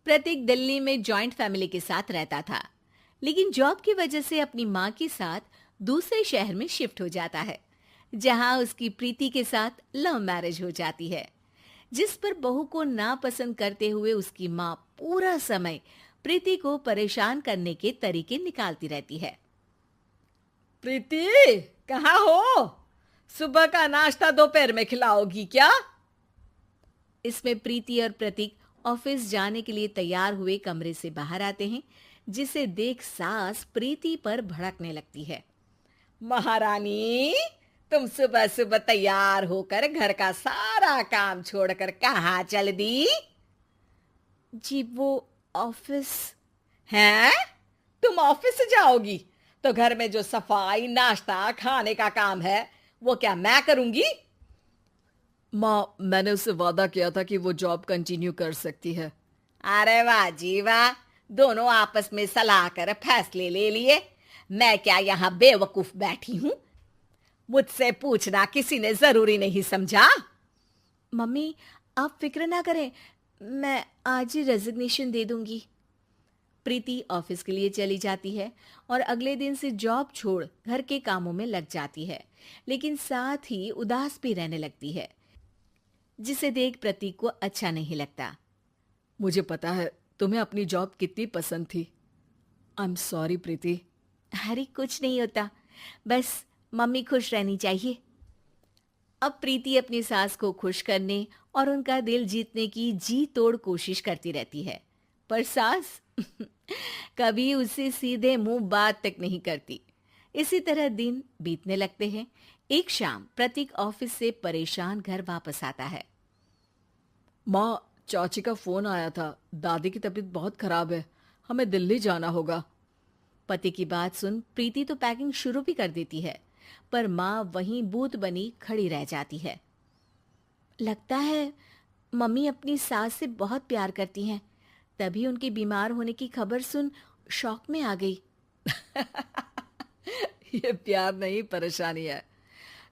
प्रतीक दिल्ली में joint family के साथ रहता था, लेकिन जॉब की वजह से अपनी माँ के साथ दूसरे शहर में शिफ्ट हो जाता है, जहाँ उसकी प्रीति के साथ लव मैरिज हो जाती है, जिस पर बहू को नापसंद करते हुए उसकी माँ पूरा समय प्रीति को परेशान करने के तरीके निकालती रहती है। प्रीति, कहाँ हो? सुबह का नाश्ता दोपहर में खिलाओगी क्या? इसमें प्रीति और प्रतीक ऑफिस जाने के लिए तैयार हुए कमरे से बाहर आते हैं, जिसे देख सास प्रीति पर भड़कने लगती है। महारानी, तुम सुबह सुबह तैयार होकर घर का सारा काम छोड़कर कहाँ चल दी? जी वो ऑफिस। हैं? तुम ऑफिस जाओगी तो घर में जो सफाई, नाश्ता, खाने का काम है वो क्या मैं करूंगी? माँ, मैंने उससे वादा किया था कि वो जॉब कंटिन्यू कर सकती है। अरे वाह जी वाह, दोनों आपस में सलाह कर फैसले ले लिए। मैं क्या यहाँ बेवकूफ बैठी हूँ? मुझसे पूछना किसी ने जरूरी नहीं समझा? मम्मी, आप फिक्र ना करें, मैं आज ही रेजिग्नेशन दे दूंगी। प्रीति ऑफिस के लिए चली जाती है और अगले दिन से जॉब छोड़ घर के कामों में लग जाती है, लेकिन साथ ही उदास भी रहने लगती है, जिसे देख प्रतीक को अच्छा नहीं लगता। मुझे पता है तुम्हें अपनी जॉब कितनी पसंद थी। आई एम सॉरी प्रीति। अरे कुछ नहीं होता, बस मम्मी खुश रहनी चाहिए। अब प्रीति अपनी सास को खुश करने और उनका दिल जीतने की जी तोड़ कोशिश करती रहती है, पर सास कभी उससे सीधे मुंह बात तक नहीं करती। इसी तरह दिन बीतने लगते हैं। एक शाम प्रतीक ऑफिस से परेशान घर वापस आता है। माँ, चाची का फोन आया था। दादी की तबीयत बहुत खराब है, हमें दिल्ली जाना होगा। पति की बात सुन प्रीति तो पैकिंग शुरू भी कर देती है, पर माँ वहीं बूत बनी खड़ी रह जाती है। लगता है मम्मी अपनी सास से बहुत प्यार करती हैं, तभी उनके बीमार होने की खबर सुन शॉक में आ गई। ये प्यार नहीं, परेशानी है।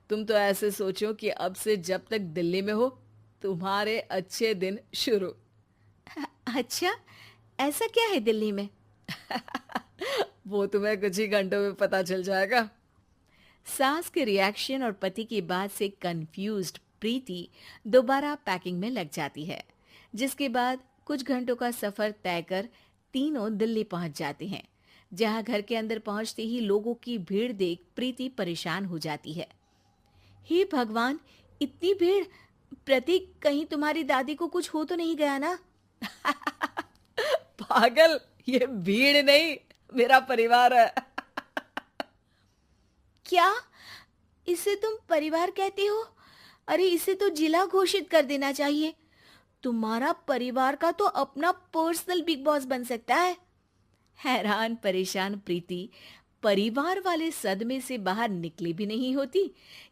तुम तो ऐसे सोचो कि अब से जब तक दिल्ली में हो तुम्हारे अच्छे दिन शुरू। अच्छा, ऐसा क्या है दिल्ली में? वो तुम्हें कुछ ही घंटों में पता चल जाएगा। सास के रिएक्शन और पति की बात से कंफ्यूज्ड प्रीति दोबारा पैकिंग में लग जाती है, जिसके बाद कुछ घंटों का सफर तय कर तीनों दिल्ली पहुंच जाते हैं, जहां घर के अंदर पहुंचते ही लोगों की भीड़ देख प्रीति परेशान हो जाती है। हे भगवान, इतनी भीड़! प्रतीक, कहीं तुम्हारी दादी को कुछ हो तो नहीं गया ना? पागल, ये भीड़ नहीं, मेरा परिवार है। क्या इसे तुम परिवार कहते हो? अरे इसे तो जिला घोषित कर देना चाहिए। तुम्हारा परिवार का तो अपना पर्सनल बिग बॉस बन सकता है। हैरान परेशान प्रीति परिवार वाले सदमे से बाहर निकली भी नहीं होती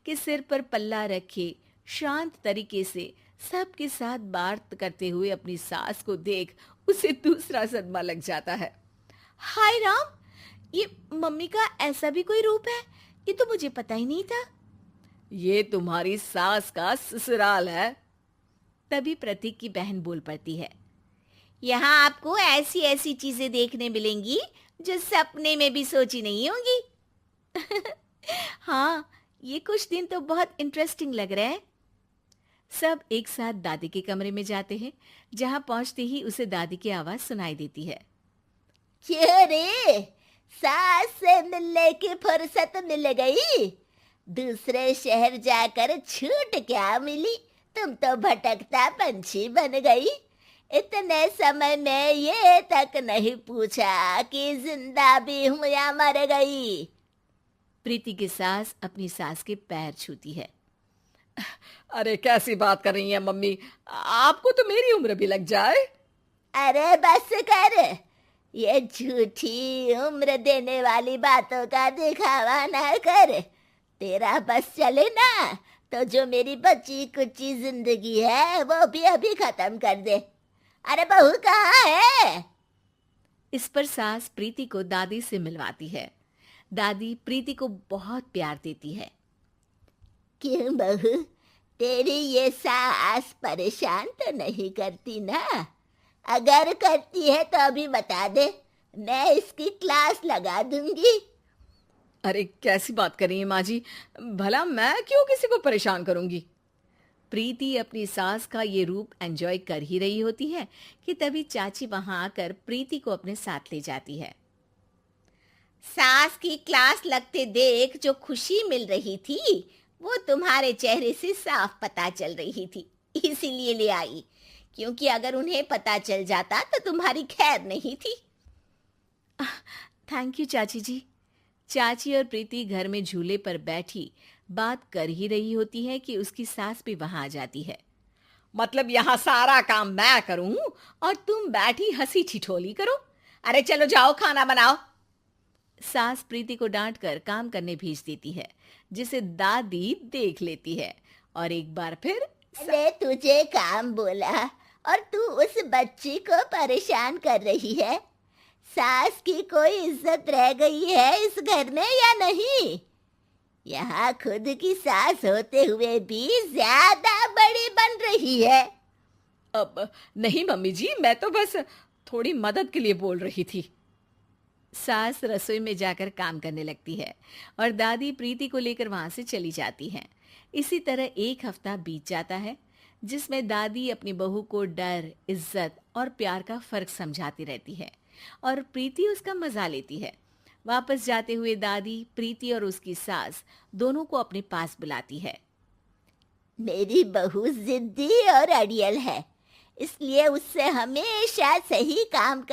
कि सिर पर पल्ला रखे शांत तरीके से सबके साथ बात करते हुए अपनी सास को देख उसे दूसरा सदमा लग जाता है। हाय राम, ये मम्मी का ऐसा भी कोई रूप है? ये तो मुझे पता ही नहीं था। ये तुम्हारी सास का ससुराल है। तभी प्रतीक की बहन बोल पड़ती है। यहाँ आपको ऐसी ऐसी चीजें देखने मिलेंगी जो सपने में भी सोची नहीं होंगी। हाँ, ये कुछ दिन तो बहुत इंटरेस्टिंग लग रहा है। सब एक साथ दादी के कमरे में जाते हैं, जहां पहुंचते ही उसे दादी की आवाज सुनाई देती है। क्यों रे, सास से मिलने की फुर्सत मिल गई? दूसरे शहर जाकर छूट क्या मिली? तुम तो भटकता पंछी बन गई। इतने समय में ये तक नहीं पूछा कि जिंदा भी हूं या मर गई। प्रीति की सास अपनी सास के पैर छूती है। अरे कैसी बात कर रही हैं मम्मी, आपको तो मेरी उम्र भी लग जाए। अरे बस कर, ये झूठी उम्र देने वाली बातों का दिखावा ना कर। तेरा बस चले ना तो जो मेरी बची कुची जिंदगी है वो भी अभी खत्म कर दे। अरे बहू कहाँ है? इस पर सास प्रीति को दादी से मिलवाती है। दादी प्रीति को बहुत प्यार देती है। क्यों बहू, तेरी ये सास परेशान तो नहीं करती ना? अगर करती है तो अभी बता दे, मैं इसकी क्लास लगा दूंगी। अरे कैसी बात कर रही हैं माँ जी, भला मैं क्यों किसी को परेशान करूंगी। प्रीति अपनी सास का ये रूप एंजॉय कर ही रही होती है कि तभी चाची वहां आकर प्रीति को अपने साथ ले जाती है। सास की क्लास लगते देख जो खुशी मिल रही थी वो तुम्हारे चेहरे से साफ पता चल रही थी, इसीलिए ले आई, क्योंकि अगर उन्हें पता चल जाता तो तुम्हारी खैर नहीं थी। थैंक यू चाची जी। चाची और प्रीति घर में झूले पर बैठी बात कर ही रही होती है कि उसकी सास भी वहां आ जाती है। मतलब यहाँ सारा काम मैं करूं और तुम बैठी हंसी ठिठोली करो? अरे चलो जाओ, खाना बनाओ। सास प्रीति को डांट कर काम करने भेज देती है, जिसे दादी देख लेती है और एक बार फिर अरे तुझे काम बोला और तू उस बच्ची को परेशान कर रही है। सास की कोई इज्जत रह गई है इस घर में या नहीं? यहाँ खुद की सास होते हुए भी ज्यादा बड़ी बन रही है। अब नहीं मम्मी जी, मैं तो बस थोड़ी मदद के लिए बोल रही थी। सास रसोई में जाकर काम करने लगती है और दादी प्रीति को लेकर वहां से चली जाती हैं। इसी तरह एक हफ्ता बीत जाता है, जिसमें दादी अपनी बहू को डर, इज्जत और प्यार का फर्क समझाती रहती है और प्रीति उसका मजा लेती है। वापस जाते हुए दादी प्रीति और उसकी सास दोनों को अपने पास बुलाती है। मेरी बहू जिद्दी और अड़ियल है, इसलिए उससे हमेशा सही काम